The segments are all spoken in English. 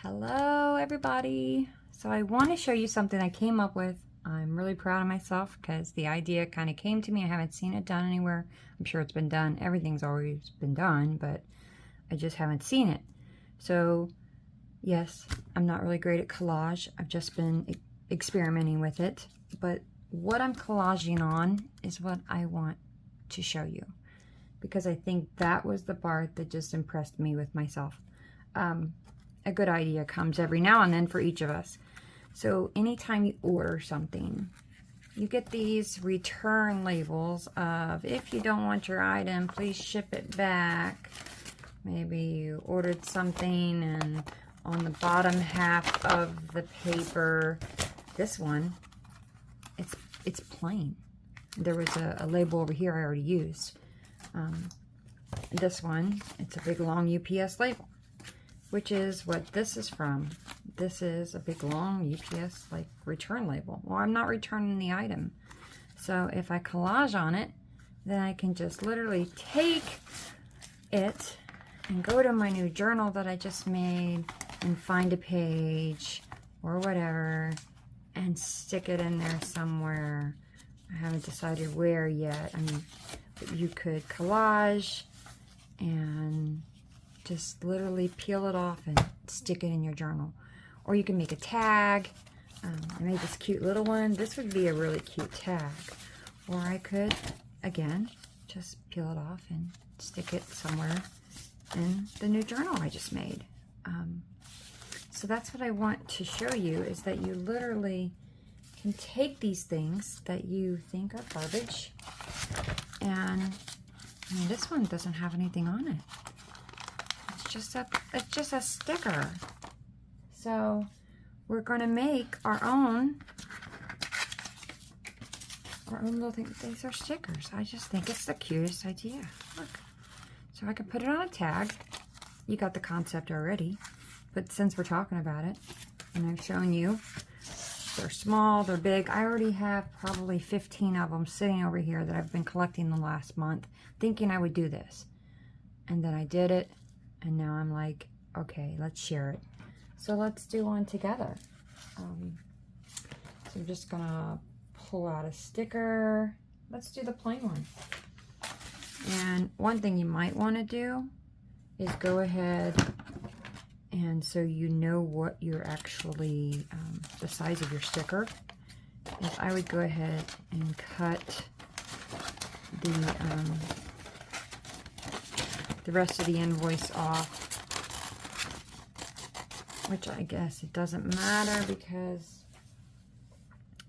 Hello everybody. So I want to show you something I came up with. I'm really proud of myself because the idea kind of came to me. I haven't seen it done anywhere. I'm sure it's been done. Everything's always been done, but I just haven't seen it. So yes, I'm not really great at collage. I've just been experimenting with it, but what I'm collaging on is what I want to show you, because I think that was the part that just impressed me with myself. A good idea comes every now and then for each of us. So anytime you order something, you get these return labels of, if you don't want your item, please ship it back. Maybe you ordered something and on the bottom half of the paper, this one, it's plain. There was a label over here I already used. This one, it's a big long UPS label, which is what this is from. This is a big long UPS like return label. Well, I'm not returning the item. So if I collage on it, then I can just literally take it and go to my new journal that I just made and find a page or whatever and stick it in there somewhere. I haven't decided where yet. I mean, you could collage and just literally peel it off and stick it in your journal. Or you can make a tag. I made this cute little one. This would be a really cute tag. Or I could, again, just peel it off and stick it somewhere in the new journal I just made. So that's what I want to show you, is that you literally can take these things that you think are garbage, and I mean, this one doesn't have anything on it. It's just a sticker. So we're going to make our own little thing. These are stickers. I just think it's the cutest idea. Look. So I can put it on a tag. You got the concept already. But since we're talking about it, and I've shown you, they're small, they're big. I already have probably 15 of them sitting over here that I've been collecting the last month, thinking I would do this. And then I did it. And now I'm like, okay, let's share it. So let's do one together. So I'm just gonna pull out a sticker. Let's do the plain one. And one thing you might want to do is go ahead, and so you know what you're actually, the size of your sticker, is I would go ahead and cut the rest of the invoice off, which I guess it doesn't matter because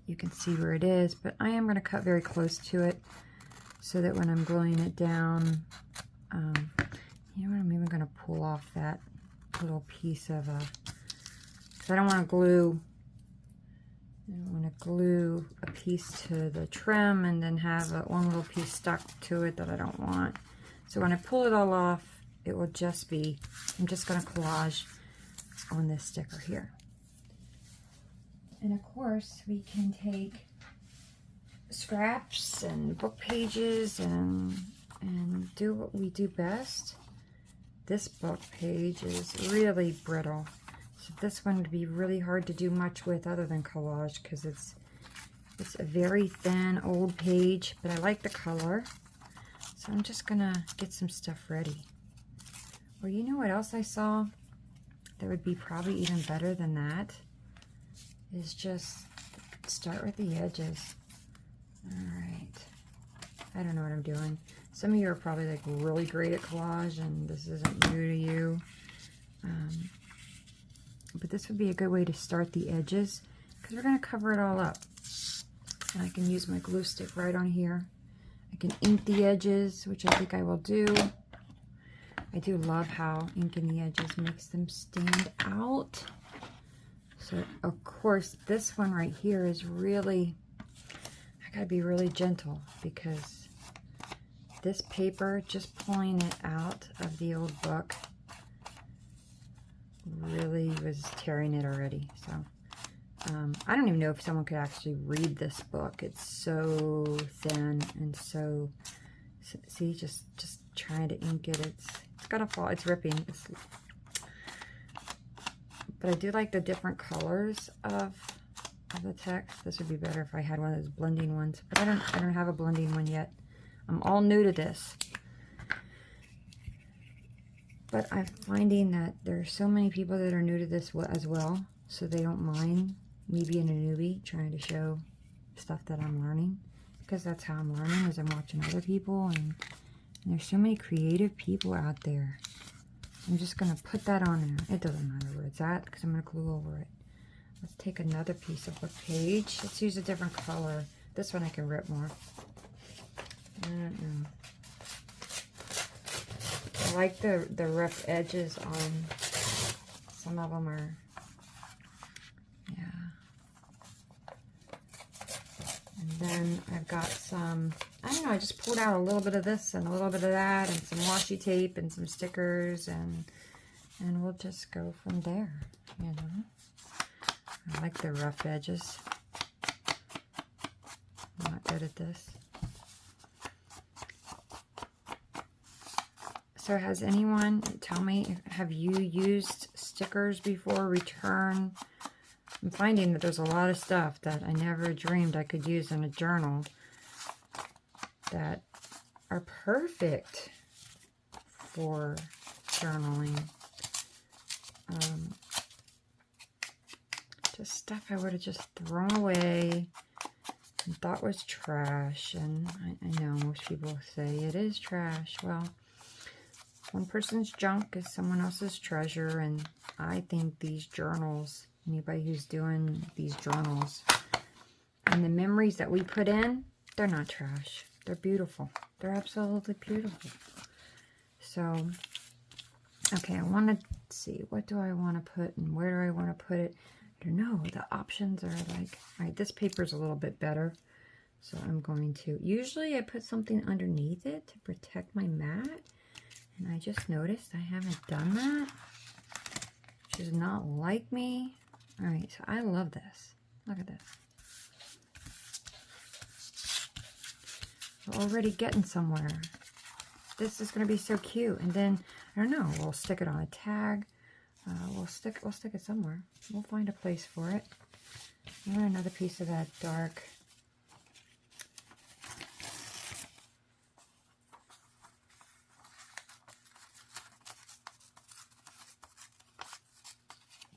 you can see where it is, but I am going to cut very close to it so that when I'm gluing it down, you know what, I'm even going to pull off that little piece of because I don't want to glue a piece to the trim and then have one little piece stuck to it that I don't want. So when I pull it all off, it will just be, I'm just going to collage on this sticker here. And of course, we can take scraps and book pages and do what we do best. This book page is really brittle. So this one would be really hard to do much with other than collage, because it's a very thin old page, but I like the color. So I'm just gonna get some stuff ready. Well, you know what else I saw that would be probably even better than that? Is just start with the edges. Alright. I don't know what I'm doing. Some of you are probably like really great at collage and this isn't new to you. But this would be a good way to start the edges, because we're going to cover it all up. And I can use my glue stick right on here. I can ink the edges, which I think I will do. I do love how inking the edges makes them stand out. So, of course, this one right here is really, I gotta be really gentle, because this paper, just pulling it out of the old book, really was tearing it already. So, I don't even know if someone could actually read this book. It's so thin and so, see, just trying to ink it. It's gonna fall. It's ripping. But I do like the different colors of the text. This would be better if I had one of those blending ones, but I don't have a blending one yet. I'm all new to this. But I'm finding that there are so many people that are new to this as well, so they don't mind me being a newbie trying to show stuff that I'm learning, because that's how I'm learning, is I'm watching other people, and there's so many creative people out there. I'm just going to put that on there. It doesn't matter where it's at, because I'm going to glue over it. Let's take another piece of book page. Let's use a different color. This one I can rip more. I don't know. I like the rough edges on some of them are, yeah. And then I've got some, I don't know, I just pulled out a little bit of this and a little bit of that and some washi tape and some stickers, and we'll just go from there, you know. I like the rough edges. I'm not good at this. So has anyone, tell me, have you used stickers before? Return. I'm finding that there's a lot of stuff that I never dreamed I could use in a journal that are perfect for journaling. Just stuff I would have just thrown away and thought was trash. And I know most people say it is trash. Well, one person's junk is someone else's treasure, and I think these journals, anybody who's doing these journals, and the memories that we put in, they're not trash. They're beautiful. They're absolutely beautiful. So, okay, I want to see, what do I want to put and where do I want to put it? I don't know. The options are like, all right, this paper's a little bit better. So I'm going to, usually I put something underneath it to protect my mat. And I just noticed I haven't done that, which is not like me. All right, so I love this. Look at this. We're already getting somewhere. This is going to be so cute. And then, I don't know, we'll stick it on a tag. We'll stick it somewhere. We'll find a place for it. I want another piece of that dark.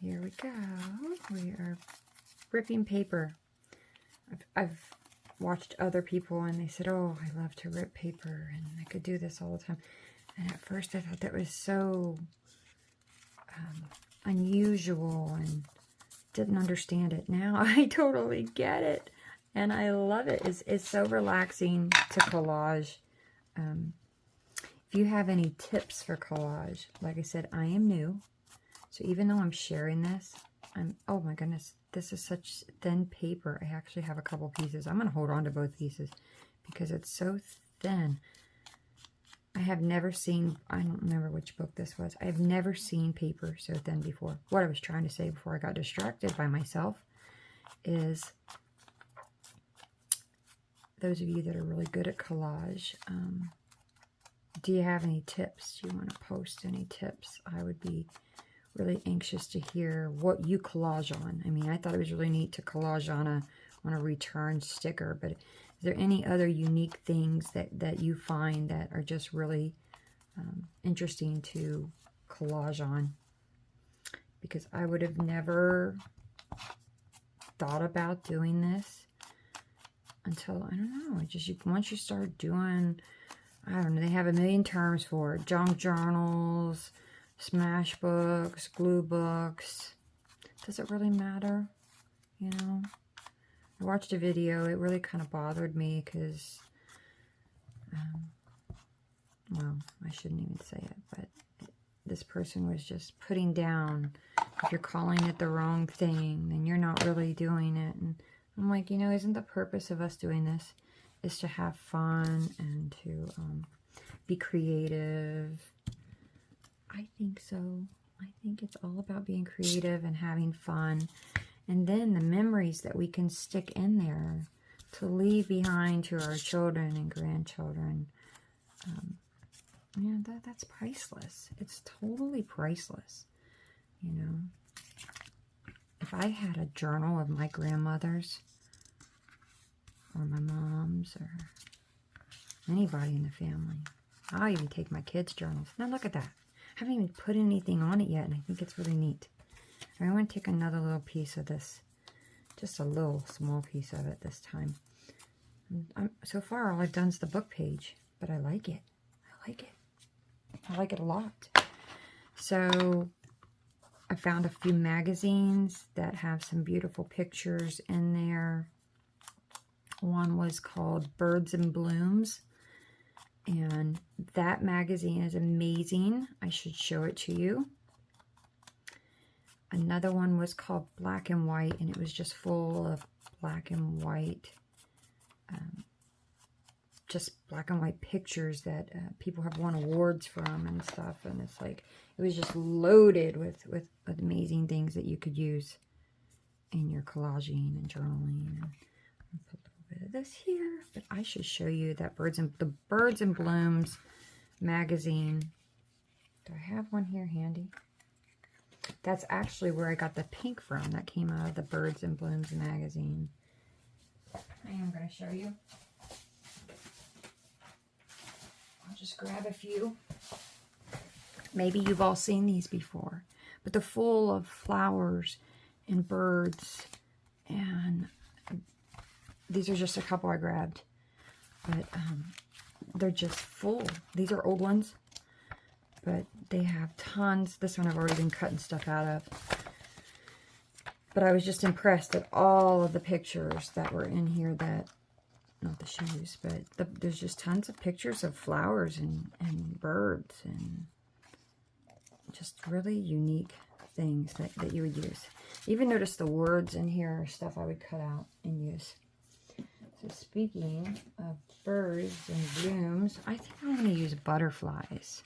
Here we go. We are ripping paper. I've watched other people and they said, oh, I love to rip paper and I could do this all the time. And at first I thought that was so unusual and didn't understand it. Now I totally get it and I love it. It's so relaxing to collage. If you have any tips for collage, like I said, I am new. So even though I'm sharing this, oh my goodness, this is such thin paper. I actually have a couple pieces. I'm going to hold on to both pieces because it's so thin. I have never seen, I don't remember which book this was. I have never seen paper so thin before. What I was trying to say before I got distracted by myself is, those of you that are really good at collage, do you have any tips? Do you want to post any tips? I would be really anxious to hear what you collage on. I mean, I thought it was really neat to collage on a return sticker, but is there any other unique things that you find that are just really interesting to collage on? Because I would have never thought about doing this until, I don't know, once you start doing, I don't know, they have a million terms for it. Junk journals, smash books, glue books. Does it really matter? You know? I watched a video. It really kind of bothered me because, well, I shouldn't even say it, but this person was just putting down, if you're calling it the wrong thing, then you're not really doing it. And I'm like, you know, isn't the purpose of us doing this is to have fun and to be creative? I think so. I think it's all about being creative and having fun. And then the memories that we can stick in there to leave behind to our children and grandchildren. Yeah, that's priceless. It's totally priceless, you know. if I had a journal of my grandmother's or my mom's or anybody in the family, I'll even take my kids' journals. Now look at that. I haven't even put anything on it yet, and I think it's really neat. I want to take another little piece of this, just a little small piece of it this time. So far, all I've done is the book page, but I like it. I like it. I like it a lot. So I found a few magazines that have some beautiful pictures in there. One was called Birds and Blooms, and that magazine is amazing. I should show it to you. Another one was called Black and White, and it was just full of black and white, just black and white pictures that people have won awards from and stuff. And it's like, it was just loaded with amazing things that you could use in your collaging and journaling. And I'll put a little bit of this here, but I should show you that the Birds and Blooms magazine. Do I have one here handy? That's actually where I got the pink from. That came out of the Birds and Blooms magazine. I am going to show you. I'll just grab a few. Maybe you've all seen these before, but they're full of flowers and birds, and these are just a couple I grabbed, but they're just full. These are old ones, but they have tons. This one I've already been cutting stuff out of, but I was just impressed at all of the pictures that were in here. That, not the shoes, but there's just tons of pictures of flowers and birds and just really unique things that you would use. Even notice the words in here are stuff I would cut out and use. So speaking of birds and blooms, I think I'm going to use butterflies.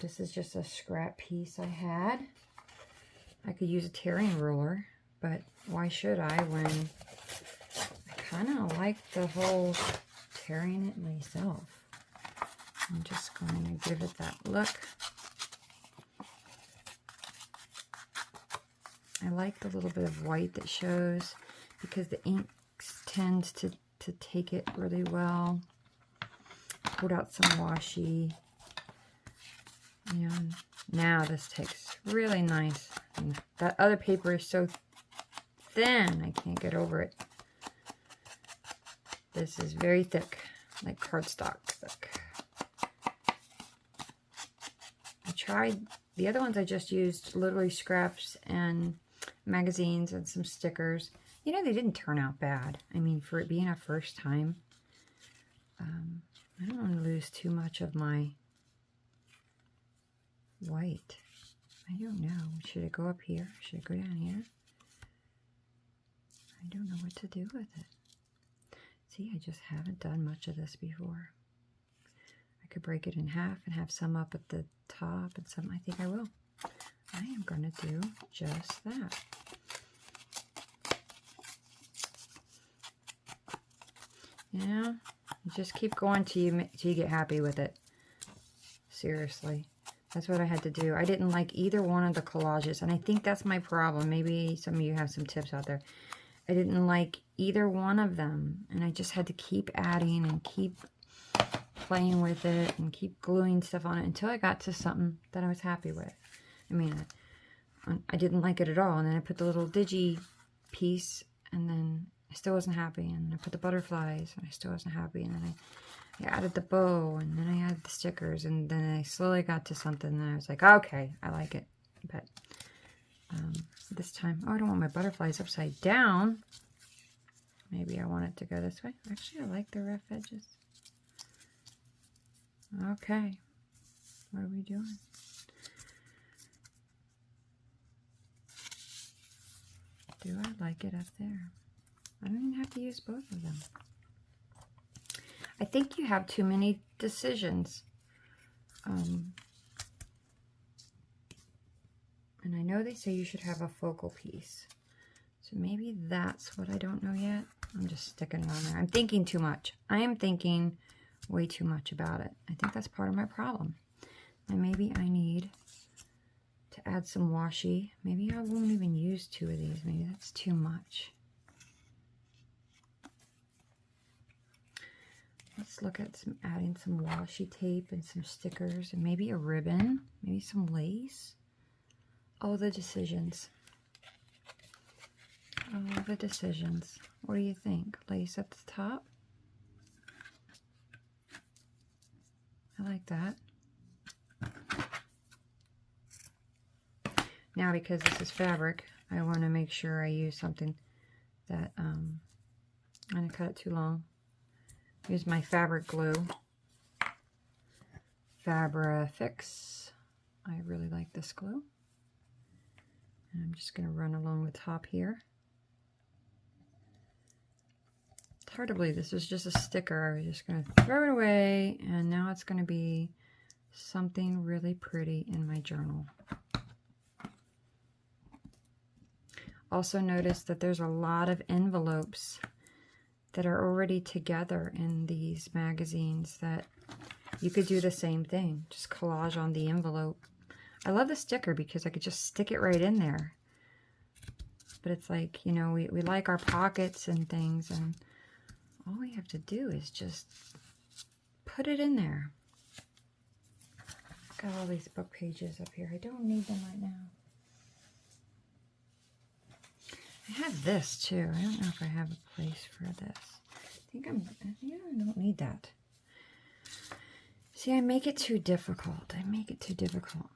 This is just a scrap piece I had. I could use a tearing ruler, but why should I when I kind of like the whole tearing it myself. I'm just going to give it that look. I like the little bit of white that shows because the ink tends to take it really well. Pulled out some washi. And now this takes really nice. And that other paper is so thin, I can't get over it. This is very thick, like cardstock thick. I tried, the other ones I just used literally scraps and magazines and some stickers. You know, they didn't turn out bad. I mean, for it being a first time, I don't want to lose too much of my white. I don't know. Should it go up here? Should it go down here? I don't know what to do with it. See, I just haven't done much of this before. I could break it in half and have some up at the top and some, I think I will. I am going to do just that. Yeah, you just keep going till you get happy with it. Seriously. That's what I had to do. I didn't like either one of the collages, and I think that's my problem. Maybe some of you have some tips out there. I didn't like either one of them, and I just had to keep adding and keep playing with it and keep gluing stuff on it until I got to something that I was happy with. I mean, I didn't like it at all, and then I put the little digi piece, and then I still wasn't happy, and I put the butterflies, and I still wasn't happy, and then I added the bow, and then I added the stickers, and then I slowly got to something, and I was like, okay, I like it. But this time, oh, I don't want my butterflies upside down. Maybe I want it to go this way. Actually, I like the rough edges. Okay, what are we doing? Do I like it up there? I don't even have to use both of them. I think you have too many decisions. And I know they say you should have a focal piece. So maybe that's what I don't know yet. I'm just sticking it on there. I'm thinking too much. I am thinking way too much about it. I think that's part of my problem. And maybe I need to add some washi. Maybe I won't even use 2 of these. Maybe that's too much. Let's look at adding some washi tape and some stickers and maybe a ribbon, maybe some lace. Oh, the decisions. Oh, the decisions. What do you think? Lace at the top? I like that. Now, because this is fabric, I want to make sure I use something that, I'm going to cut it too long. Use my fabric glue. Fix. I really like this glue. And I'm just going to run along the top here. It's hard to believe this was just a sticker. I was just going to throw it away, and now it's going to be something really pretty in my journal. Also notice that there's a lot of envelopes that are already together in these magazines that you could do the same thing. Just collage on the envelope. I love the sticker because I could just stick it right in there. But it's like, you know, we like our pockets and things, and all we have to do is just put it in there. Got all these book pages up here. I don't need them right now. I have this too. I don't know if I have a place for this. I think I don't need that. See, I make it too difficult. I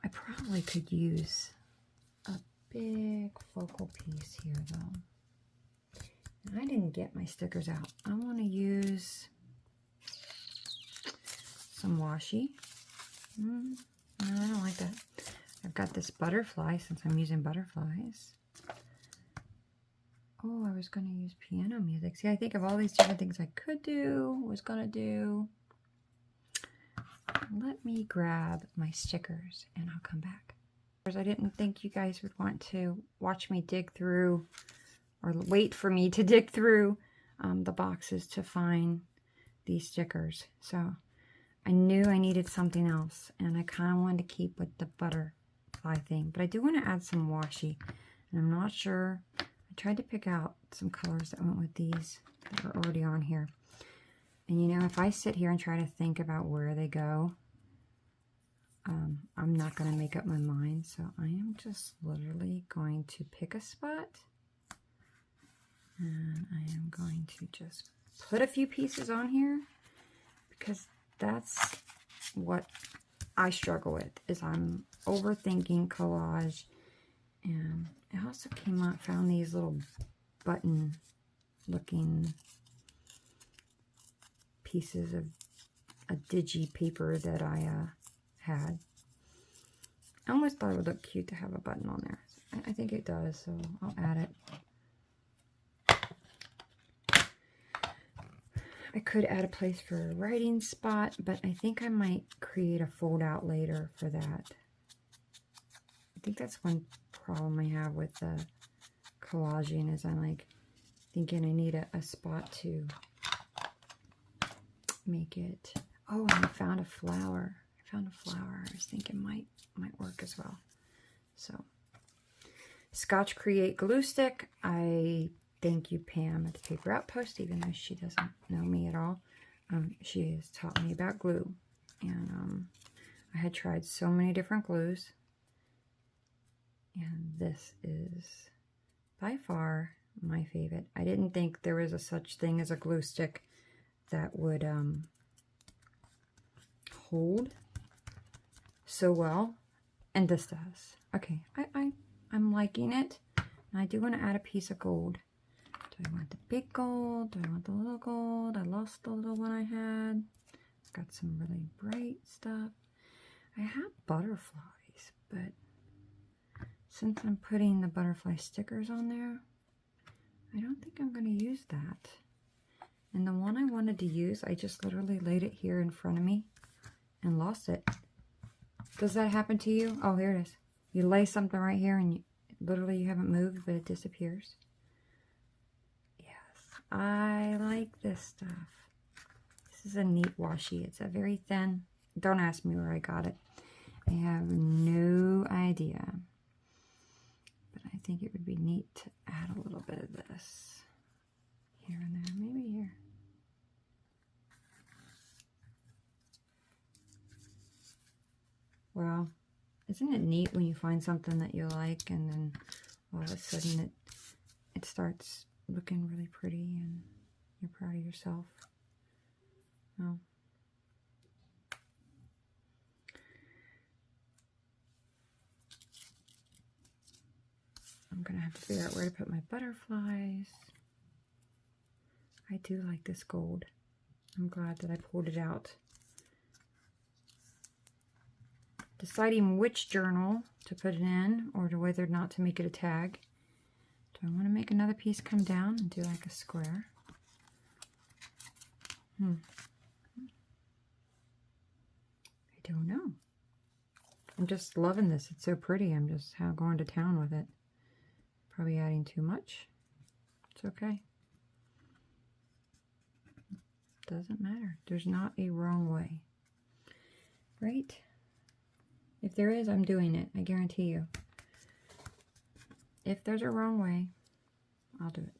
probably could use a big focal piece here though. And I didn't get my stickers out. I want to use some washi. No, I don't like that. I've got this butterfly since I'm using butterflies. Oh, I was going to use piano music. See, I think of all these different things I could do, was going to do. Let me grab my stickers and I'll come back. I didn't think you guys would want to watch me dig through or wait for me to dig through the boxes to find these stickers. So I knew I needed something else, and I kind of wanted to keep with the butterfly thing. But I do want to add some washi, and I'm not sure. Tried to pick out some colors that went with these that are already on here. And you know, if I sit here and try to think about where they go, I'm not going to make up my mind. So I am just literally going to pick a spot, and I am going to just put a few pieces on here, because that's what I struggle with, is I'm overthinking collage. And I also found these little button looking pieces of a digi paper that I had. I almost thought it would look cute to have a button on there. I think it does, so I'll add it. I could add a place for a writing spot, but I think I might create a fold out later for that. I think that's one problem I have with the collaging, is I'm like thinking I need a spot to make it. Oh, and I found a flower. I was thinking might work as well. So, Scotch Create glue stick. I thank you, Pam, at the Paper Outpost, even though she doesn't know me at all. She has taught me about glue, and I had tried so many different glues. And this is by far my favorite. I didn't think there was a such thing as a glue stick that would hold so well, and this does. Okay, I'm liking it. And I do want to add a piece of gold. Do I want the big gold? Do I want the little gold? I lost the little one I had. Got some really bright stuff. I have butterflies, but since I'm putting the butterfly stickers on there, I don't think I'm going to use that. And the one I wanted to use, I just literally laid it here in front of me and lost it. Does that happen to you? Oh, here it is. You lay something right here and literally you haven't moved, but it disappears. Yes, I like this stuff. This is a neat washi. It's a very thin. Don't ask me where I got it. I have no idea. think it would be neat to add a little bit of this here and there, maybe here. Well, isn't it neat when you find something that you like and then all of a sudden it starts looking really pretty and you're proud of yourself? Well, I'm gonna have to figure out where to put my butterflies. I do like this gold. I'm glad that I pulled it out. Deciding which journal to put it in, or to whether or not to make it a tag. Do I want to make another piece come down and do like a square? I don't know. I'm just loving this. It's so pretty. I'm just going to town with it. Probably adding too much. It's okay. Doesn't matter. There's not a wrong way. Right? If there is, I'm doing it. I guarantee you. If there's a wrong way, I'll do it.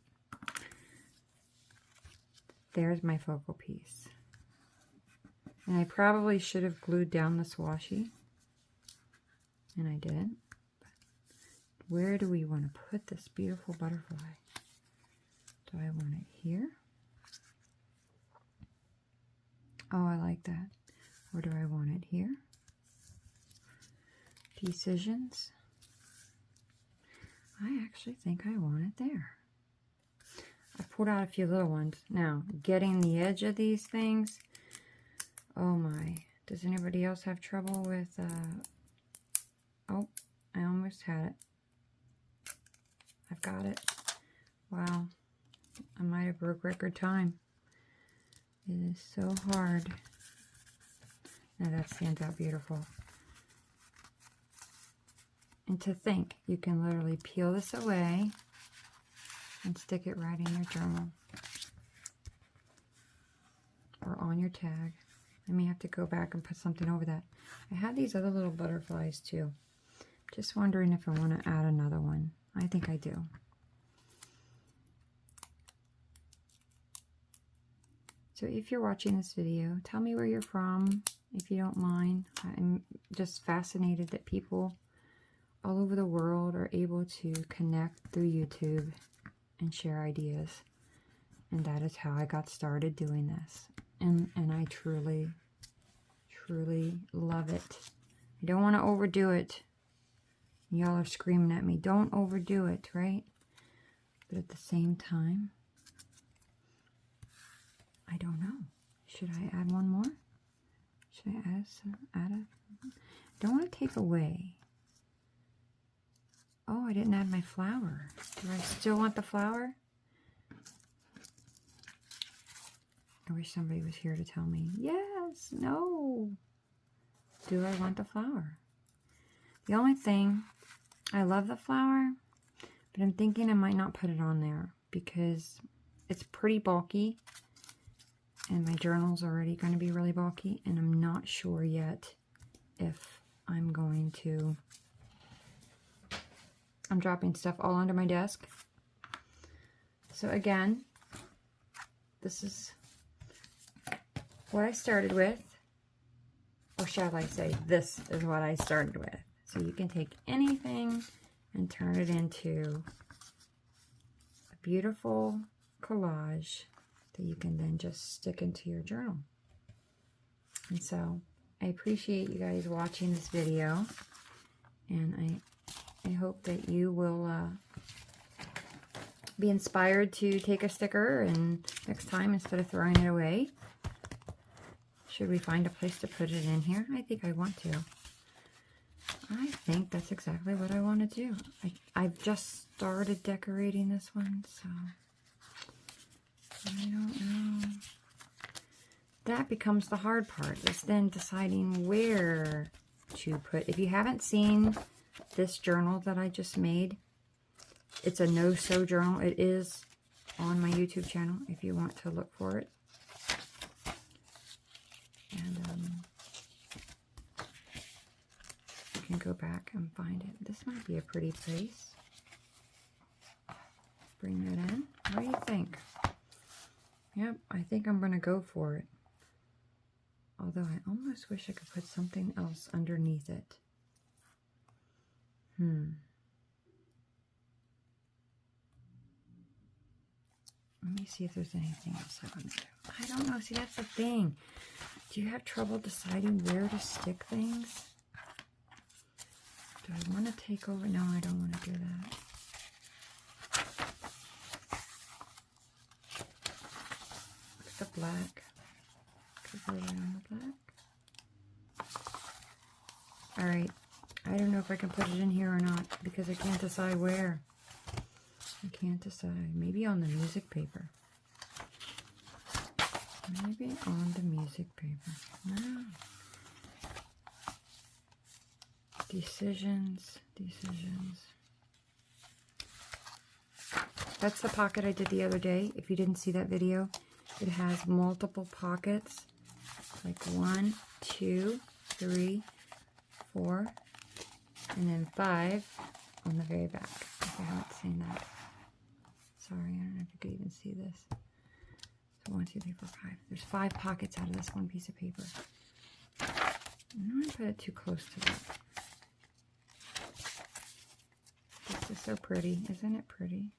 There's my focal piece. And I probably should have glued down this washi. And I didn't. But where do we want to put this beautiful butterfly? Do I want it here? Oh, I like that. Or do I want it here? Decisions. I actually think I want it there. I pulled out a few little ones. Now, getting the edge of these things. Oh my. Does anybody else have trouble with, oh, I almost had it. I've got it. Wow. I might have broke record time. It is so hard. Now that stands out beautiful. And to think, you can literally peel this away and stick it right in your journal. Or on your tag. I may have to go back and put something over that. I have these other little butterflies too. Just wondering if I want to add another one. I think I do. So if you're watching this video, tell me where you're from, if you don't mind. I'm just fascinated that people all over the world are able to connect through YouTube and share ideas. And that is how I got started doing this. And I truly, truly love it. I don't want to overdo it. Y'all are screaming at me, don't overdo it, right? But at the same time, I don't know. Should I add one more? Should I add a? Don't want to take away. Oh, I didn't add my flower. Do I still want the flower? I wish somebody was here to tell me. Yes, no. Do I want the flower? The only thing, I love the flower, but I'm thinking I might not put it on there because it's pretty bulky. And my journal's already going to be really bulky, and I'm not sure yet if I'm going to... I'm dropping stuff all under my desk. So again, this is what I started with. Or shall I say, this is what I started with. So you can take anything and turn it into a beautiful collage that you can then just stick into your journal. And so I appreciate you guys watching this video, and I hope that you will be inspired to take a sticker, and next time, instead of throwing it away, should we find a place to put it in here? I think I want to. I think that's exactly what I want to do. I've just started decorating this one, so I don't know. That becomes the hard part, is then deciding where to put. If you haven't seen this journal that I just made, it's a no-sew journal. It is on my YouTube channel if you want to look for it. And you can go back and find it. This might be a pretty place. bring that in. What do you think? Yep, I think I'm going to go for it. Although I almost wish I could put something else underneath it. Let me see if there's anything else I want to do. I don't know. See, that's the thing. Do you have trouble deciding where to stick things? Do I want to take over? No, I don't want to do that. Look at the black. Could go right on the black. Alright. I don't know if I can put it in here or not because I can't decide where. I can't decide. Maybe on the music paper. Maybe on the music paper. No. Decisions. That's the pocket I did the other day. If you didn't see that video, it has multiple pockets. Like 1, 2, 3, 4, and then 5 on the very back. If I haven't seen that. Sorry, I don't know if you could even see this. So 1, 2, 3, 4, 5. There's 5 pockets out of this one piece of paper. I don't want to put it too close to that. This is so pretty. Isn't it pretty?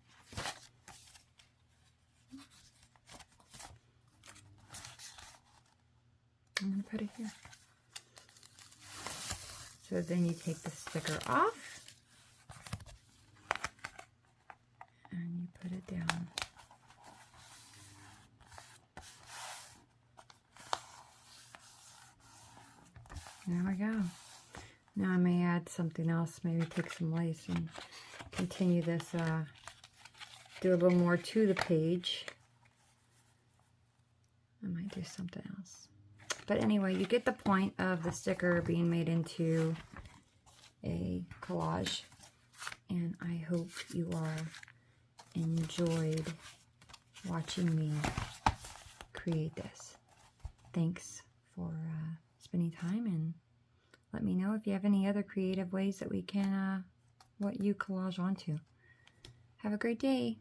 I'm going to put it here. So then you take the sticker off. And you put it down. There we go. Now I may add something else, maybe take some lace and continue this, do a little more to the page. I might do something else. But anyway, you get the point of the sticker being made into a collage. And I hope you all enjoyed watching me create this. Thanks for spending time, and let me know if you have any other creative ways that we can what you collage onto. Have a great day.